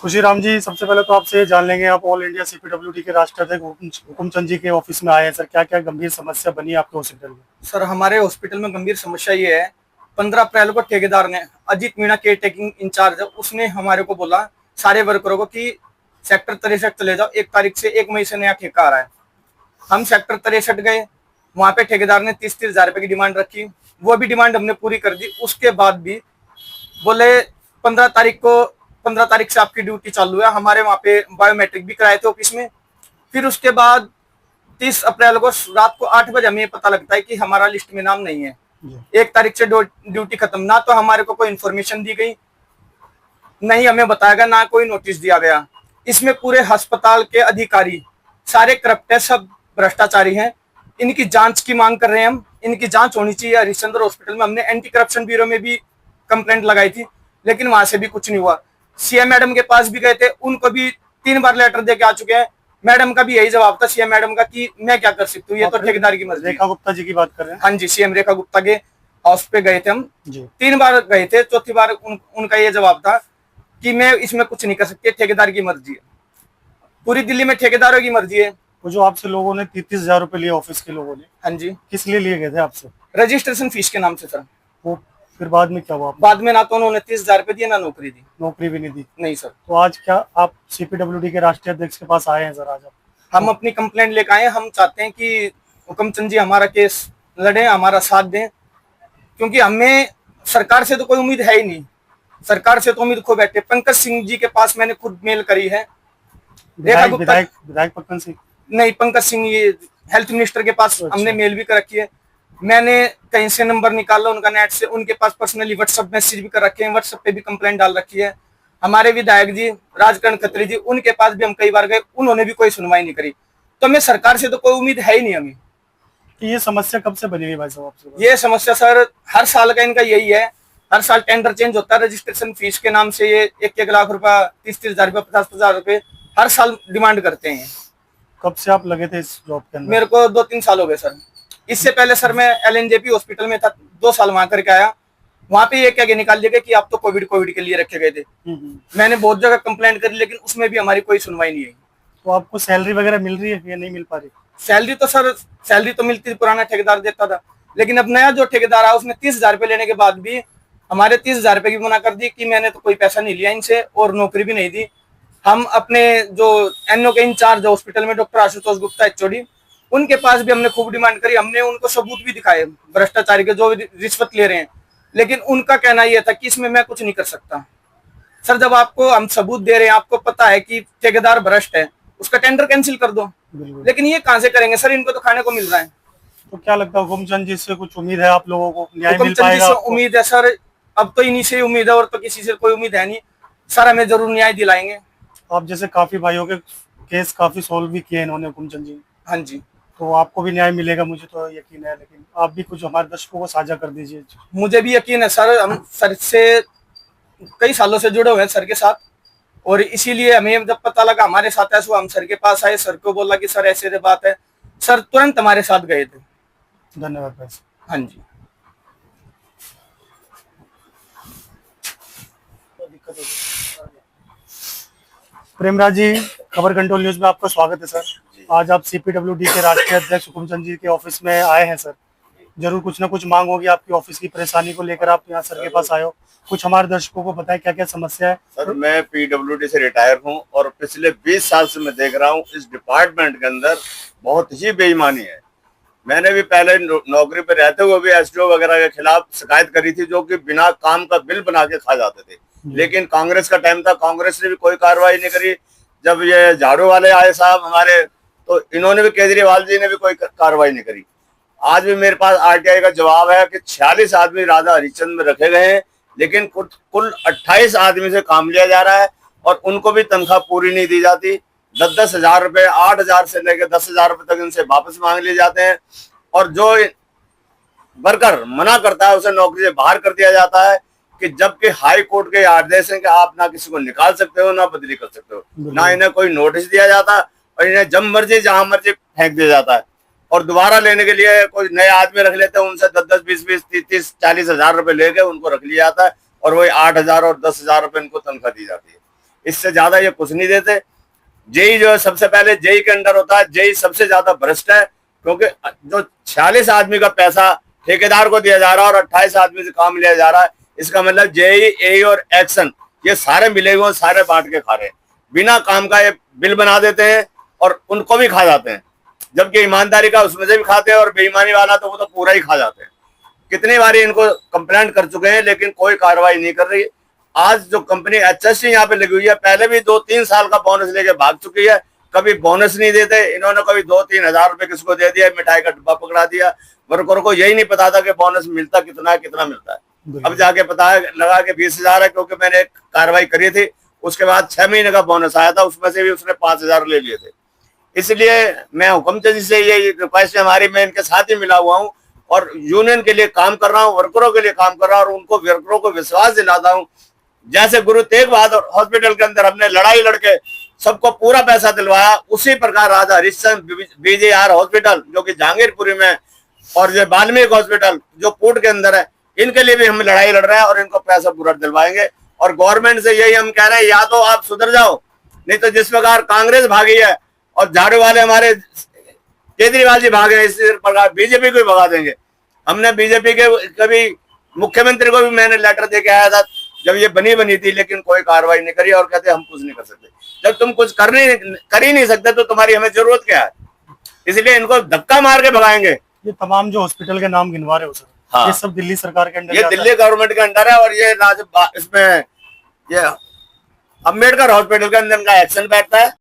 खुशीराम जी, सबसे पहले तो आपसे ये जान लेंगे, आप ऑल इंडिया सीपीडब्ल्यूडी के राष्ट्रीय अध्यक्ष हुकुमचंद जी के ऑफिस में आए हैं सर। क्या क्या गंभीर समस्या बनी है आपके हॉस्पिटल में? सर, हमारे हॉस्पिटल में गंभीर समस्या ये है। 15 अप्रैल को ठेकेदार ने, Ajit Meena care taking incharge है, उसने हमारे को बोला सारे वर्करों को कि सेक्टर 63 चले जाओ, 1 तारीख से 1 मई से नया ठेका आ रहा है। हम सेक्टर 63 गए, वहां पे ठेकेदार ने 30-30 हजार रुपए की डिमांड रखी। वो भी डिमांड हमने पूरी कर दी। उसके बाद भी बोले 15 तारीख से आपकी ड्यूटी चालू है। हमारे वहां पे बायोमेट्रिक भी कराए थे ऑफिस में। फिर उसके बाद 30 अप्रैल को रात को 8 बजे हमें पता लगता है कि हमारा लिस्ट में नाम नहीं है। 1 तारीख से ड्यूटी खत्म। ना तो हमारे को कोई इन्फॉर्मेशन दी गई, नहीं हमें बताया गया, ना कोई नोटिस दिया गया। इसमें पूरे अस्पताल के अधिकारी सारे करप्ट है, सब भ्रष्टाचारी हैं। इनकी जांच की मांग कर रहे हैं हम। इनकी जांच होनी चाहिए। हरिश्चंद्र हॉस्पिटल में हमने एंटी करप्शन ब्यूरो में भी कंप्लेंट लगाई थी, लेकिन वहां से भी कुछ नहीं हुआ। सीएम मैडम के पास भी गए थे, उनको भी 3 बार लेटर दे के आ चुके हैं। मैडम का भी यही जवाब था, सीएम मैडम का, कि मैं क्या कर सकती हूँ, ये तो ठेकेदार की मर्जी। रेखा गुप्ता जी की बात कर रहे हैं? हाँ जी, सीएम रेखा गुप्ता के हाउस पे गए थे हम जी। 3 बार गए थे। चौथी बार उनका ये जवाब था कि मैं इसमें कुछ नहीं कर सकती, ठेकेदार की मर्जी है। पूरी दिल्ली में ठेकेदारों की मर्जी है। वो जो आपसे लोगों ने 33,000 रुपए लिए ऑफिस के लोगों ने, हाँ जी। किस लिए लिए गए थे आपसे? रजिस्ट्रेशन फीस के नाम से सर। वो फिर बाद में क्या हुआ? बाद में ना तो उन्होंने 30,000 रुपए दिए, ना नौकरी दी। नौकरी भी नहीं दी? नहीं सर। तो आज क्या आप सीपीडब्ल्यूडी के राष्ट्रीय अध्यक्ष के पास आए हैं सर? आज आप? हम अपनी कंप्लेंट लेकर आए हैं। हम चाहते हैं कि हुकुमचंद जी हमारा केस लड़े, हमारा साथ दें, क्योंकि हमें सरकार से तो कोई उम्मीद है ही नहीं। सरकार से तो उम्मीद खो बैठे। पंकज सिंह जी के पास मैंने खुद मेल करी है। विधायक पंकज सिंह नहीं, पंकज सिंह, ये हेल्थ मिनिस्टर के पास हमने मेल भी कर रखी है। मैंने कहीं से नंबर निकाला उनका नेट से, उनके पास पर्सनली व्हाट्सएप मैसेज भी कर रखे हैं, व्हाट्सएप पे भी कंप्लेंट डाल रखी है। हमारे विधायक जी राजकरण खत्री जी, उनके पास भी हम कई बार गए, उन्होंने भी कोई सुनवाई नहीं करी। तो हमें सरकार से तो कोई उम्मीद है ही नहीं हमें। ये समस्या कब से बनी हुई भाई साहब आपसे? ये समस्या सर हर साल का इनका यही है। हर साल टेंडर चेंज होता है, रजिस्ट्रेशन फीस के नाम से ये 1-1 लाख रुपया, 30-30 हजार रुपया, 50-50 हजार रुपए हर साल डिमांड करते हैं। कब से आप लगे थे इस जॉब के अंदर? मेरे को 2-3 साल हो गए सर। इससे पहले सर मैं एलएनजेपी हॉस्पिटल में था, 2 साल वहां करके आया। वहां पे ये क्या निकाल दिया कि आप तो कोविड के लिए रखे गए थे। मैंने बहुत जगह कंप्लेंट करी, लेकिन उसमें भी हमारी कोई सुनवाई नहीं है। तो आपको सैलरी वगैरह मिल रही है या नहीं मिल पा रही? सैलरी तो सर, सैलरी तो मिलती थी, पुराना ठेकेदार देता था। लेकिन अब नया जो ठेकेदार आया उसने 30,000 रुपए लेने के बाद भी हमारे 30,000 रुपए की मना कर दी कि मैंने तो कोई पैसा नहीं लिया इनसे और नौकरी भी नहीं दी। हम अपने जो एनओ के इंचार्ज हॉस्पिटल में डॉक्टर आशुतोष गुप्ता एचओडी, उनके पास भी हमने खूब डिमांड करी। हमने उनको सबूत भी दिखाए भ्रष्टाचारी के, जो रिश्वत ले रहे हैं, लेकिन उनका कहना यह था कि इसमें मैं कुछ नहीं कर सकता। सर, जब आपको हम सबूत दे रहे हैं, आपको पता है कि ठेकेदार भ्रष्ट है, उसका टेंडर कैंसिल कर दो। लेकिन ये कहां से करेंगे सर? इनको तो खाने को मिल रहा है। तो क्या लगता है हुकुमचंद जी से कुछ उम्मीद है आप लोगों को? न्याय मिल हुकुमचंद जी पाएगा से आपको? उम्मीद है सर। अब तो इन्हीं से उम्मीद है, और तो किसी से कोई उम्मीद है नहीं। सर, हमें जरूर न्याय दिलाएंगे। आप जैसे काफी भाइयों के केस काफी सोल्व भी किए इन्होंने, हुकुमचंद जी। हाँ जी। तो आपको भी न्याय मिलेगा, मुझे तो यकीन है। लेकिन आप भी कुछ हमारे दर्शकों को साझा कर दीजिए। मुझे भी यकीन है सर, हम सर से कई सालों से जुड़े हुए हैं, सर के साथ। और इसीलिए हमें जब पता लगा हमारे साथ ऐसा, हम सर के पास आए, सर को बोला कि सर ऐसे बात है। सर तुरंत हमारे साथ गए थे। धन्यवाद भाई। हाँ जी। प्रेमराज जी, खबर कंट्रोल न्यूज में आपका स्वागत है सर। आज आप सीपीडब्ल्यूडी के राष्ट्रीय अध्यक्ष हुकुमचंद जी के ऑफिस में आए हैं सर। जरूर कुछ ना कुछ मांग होगी आपकी ऑफिस की परेशानी को लेकर आप यहाँ सर के पास आए हो। कुछ हमारे दर्शकों को बताएं क्या क्या समस्या है। सर, मैं पीडब्ल्यूडी से रिटायर हूँ और पिछले 20 साल से मैं देख रहा हूँ इस डिपार्टमेंट के अंदर बहुत ही बेईमानी है। मैंने भी पहले नौकरी पे रहते हुए भी एसडीओ वगैरह के खिलाफ शिकायत करी थी, जो कि बिना काम का बिल बना के खा जाते थे। लेकिन कांग्रेस का टाइम था, कांग्रेस ने भी कोई कार्रवाई नहीं करी। जब ये झाड़ू वाले आए साहब हमारे, तो इन्होंने भी, केजरीवाल जी ने भी कोई कार्रवाई नहीं करी। आज भी मेरे पास आरटीआई का जवाब है कि 46 आदमी राजा हरिश्चंद्र में रखे गए हैं, लेकिन कुल 28 आदमी से काम लिया जा रहा है और उनको भी तनख्वाह पूरी नहीं दी जाती। 10-10 हजार रुपए, 8,000 से लेकर 10,000 रुपए तक इनसे वापस मांग लिए जाते हैं। और जो वर्कर मना करता है उसे नौकरी से बाहर कर दिया जाता है, कि जबकि हाई कोर्ट के आदेश हैं कि आप ना किसी को निकाल सकते हो, ना बदली कर सकते हो, ना इन्हें कोई नोटिस दिया जाता, और इन्हें जब मर्जी जहां मर्जी फेंक दिया जाता है। और दोबारा लेने के लिए कोई नए आदमी रख लेते हैं, उनसे 10-10, 20-20, 30-40 हजार रुपए लेके उनको रख लिया जाता है, और वही 8,000 और 10,000 रुपए इनको तनख्वाह दी जाती है। इससे ज्यादा ये कुछ नहीं देते। जेई जो है सबसे पहले जेई के अंडर होता है, जेई सबसे ज्यादा भ्रष्ट है, क्योंकि जो 46 आदमी का पैसा ठेकेदार को दिया जा रहा है और 28 आदमी से काम लिया जा रहा है, इसका मतलब जेई, एई और एक्शन ये सारे मिले हुए सारे बांट के खा रहे हैं। बिना काम का ये बिल बना देते हैं और उनको भी खा जाते हैं, जबकि ईमानदारी का उसमें से भी खाते हैं और बेईमानी वाला तो वो तो पूरा ही खा जाते हैं। कितनी बार इनको कंप्लेंट कर चुके हैं लेकिन कोई कार्रवाई नहीं कर रही। आज जो कंपनी HSC यहाँ पे लगी हुई है, पहले भी 2-3 साल का बोनस लेके भाग चुकी है, कभी बोनस नहीं देते इन्होंने, कभी 2-3 हजार रुपए किसको दे दिया, मिठाई का डब्बा पकड़ा दिया। वर्करों को यही नहीं पता था कि बोनस मिलता कितना है, कितना मिलता है। अब जाके पता है लगा के 20,000 है, क्योंकि मैंने एक कार्रवाई करी थी, उसके बाद 6 महीने का बोनस आया था, उसमें से भी उसने 5,000 ले लिए थे। इसलिए मैं हुक्मचंद से ये रिक्वेस्ट है हमारी, मैं इनके साथ ही मिला हुआ हूँ और यूनियन के लिए काम कर रहा हूँ, वर्करों के लिए काम कर रहा हूँ और उनको वर्करों को विश्वास दिलाता हूँ। जैसे गुरु तेग बहादुर हॉस्पिटल के अंदर हमने लड़ाई लड़के सबको पूरा पैसा दिलवाया, उसी प्रकार राजा हरिश्चंद्र BJR हॉस्पिटल जो कि जहांगीरपुरी में और जो वाल्मीकि हॉस्पिटल जो कोट के अंदर है, इनके लिए भी हम लड़ाई लड़ रहे हैं और इनको पैसा पूरा दिलवाएंगे। और गवर्नमेंट से यही हम कह रहे हैं, या तो आप सुधर जाओ, नहीं तो जिस प्रकार कांग्रेस भागी है और झाड़ू वाले हमारे केजरीवाल जी भागे, इसी प्रकार बीजेपी को भी भगा देंगे। हमने बीजेपी के कभी मुख्यमंत्री को भी मैंने लेटर दे के आया था जब ये बनी थी, लेकिन कोई कार्रवाई नहीं करी और कहते हम कुछ नहीं कर सकते। जब तुम कुछ कर ही नहीं सकते तो तुम्हारी हमें जरूरत क्या है? इसलिए इनको धक्का मार के भगाएंगे। ये तमाम जो हॉस्पिटल के नाम गिनवा रहे हो सर, हाँ। ये सब दिल्ली सरकार के अंडर ये दिल्ली गवर्नमेंट के अंडर है और ये इसमें ये अम्बेडकर हॉस्पिटल के अंदर का एक्शन बैठता है।